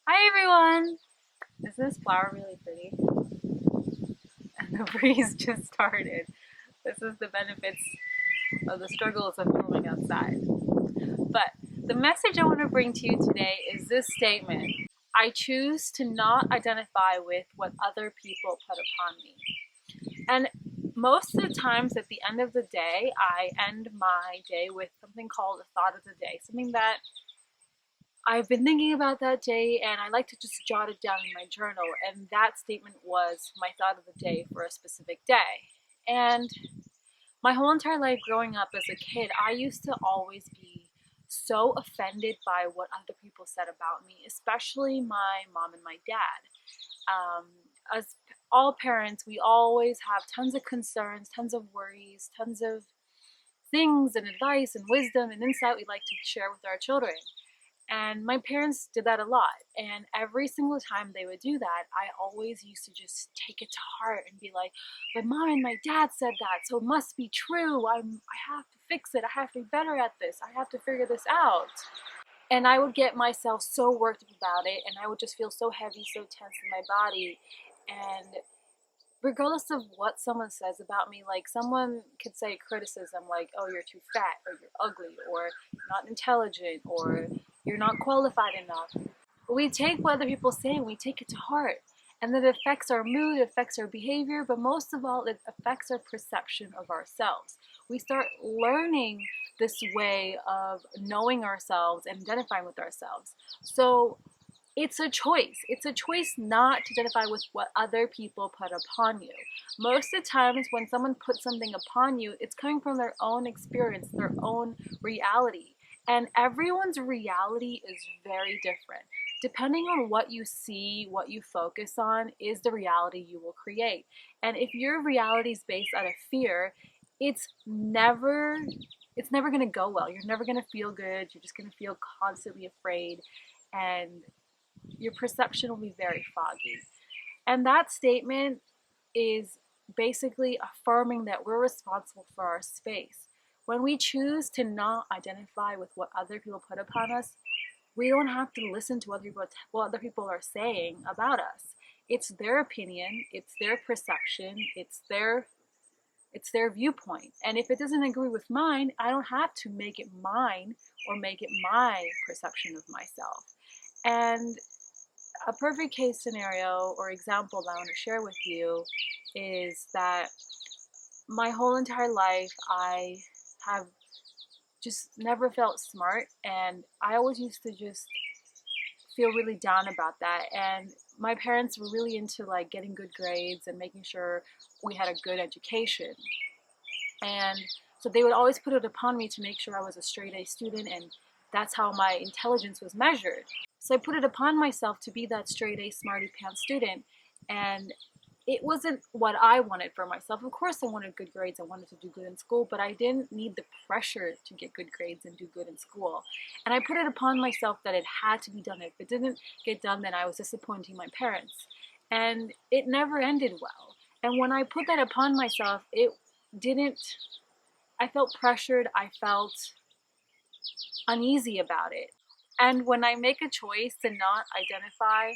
Hi everyone! Is this flower really pretty? And the breeze just started. This is the benefits of the struggles of filming outside. But the message I want to bring to you today is this statement. I choose to not identify with what other people put upon me. And most of the times at the end of the day, I end my day with something called a thought of the day, something that I've been thinking about that day and I like to just jot it down in my journal. And that statement was my thought of the day for a specific day. And my whole entire life growing up as a kid, I used to always be so offended by what other people said about me, especially my mom and my dad. Um, as all parents, we always have tons of concerns, tons of worries, tons of things and advice and wisdom and insight we'd like to share with our children. And my parents did that a lot. And every single time they would do that, I always used to just take it to heart and be like, my mom and my dad said that, so it must be true. I have to fix it. I have to be better at this. I have to figure this out. And I would get myself so worked up about it, and I would just feel so heavy, so tense in my body. And regardless of what someone says about me, like someone could say criticism like, oh, you're too fat, or you're ugly, or not intelligent, or you're not qualified enough. But we take what other people say and we take it to heart. And that affects our mood, it affects our behavior, but most of all, it affects our perception of ourselves. We start learning this way of knowing ourselves and identifying with ourselves. So it's a choice. It's a choice not to identify with what other people put upon you. Most of the times when someone puts something upon you, it's coming from their own experience, their own reality. And everyone's reality is very different. Depending on what you see, what you focus on, is the reality you will create. And if your reality is based out of fear, it's never it's never going to go well. You're never going to feel good. You're just going to feel constantly afraid, and your perception will be very foggy. And that statement is basically affirming that we're responsible for our space. When we choose to not identify with what other people put upon us, we don't have to listen to what other people are saying about us. It's their opinion, it's their perception, it's their viewpoint. And if it doesn't agree with mine, I don't have to make it mine or make it my perception of myself. And a perfect case scenario or example that I want to share with you is that my whole entire life I have just never felt smart, and I always used to just feel really down about that. And my parents were really into like getting good grades and making sure we had a good education. And so they would always put it upon me to make sure I was a straight A student, and that's how my intelligence was measured. So I put it upon myself to be that straight A smarty pants student, and it wasn't what I wanted for myself. Of course I wanted good grades, I wanted to do good in school, but I didn't need the pressure to get good grades and do good in school. And I put it upon myself that it had to be done. If it didn't get done, then I was disappointing my parents. And it never ended well. And when I put that upon myself, it didn't, I felt pressured, I felt uneasy about it. And when I make a choice to not identify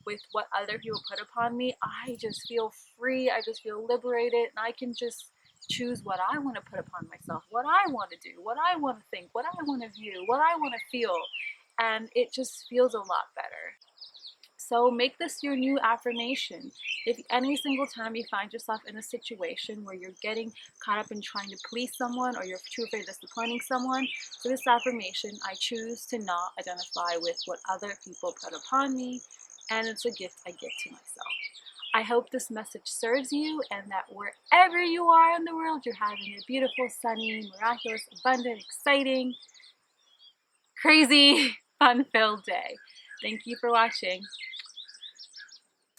with what other people put upon me, I just feel free, I just feel liberated, and I can just choose what I want to put upon myself, what I want to do, what I want to think, what I want to view, what I want to feel, and it just feels a lot better. So make this your new affirmation. If any single time you find yourself in a situation where you're getting caught up in trying to please someone or you're too afraid of disappointing someone, for this affirmation, I choose to not identify with what other people put upon me, and it's a gift I give to myself. I hope this message serves you, and that wherever you are in the world, you're having a beautiful, sunny, miraculous, abundant, exciting, crazy, fun-filled day. Thank you for watching.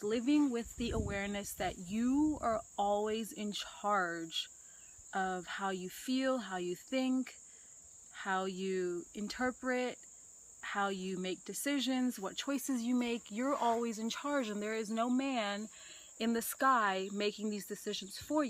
Living with the awareness that you are always in charge of how you feel, how you think, how you interpret, how you make decisions, what choices you make. You're always in charge, and there is no man in the sky making these decisions for you.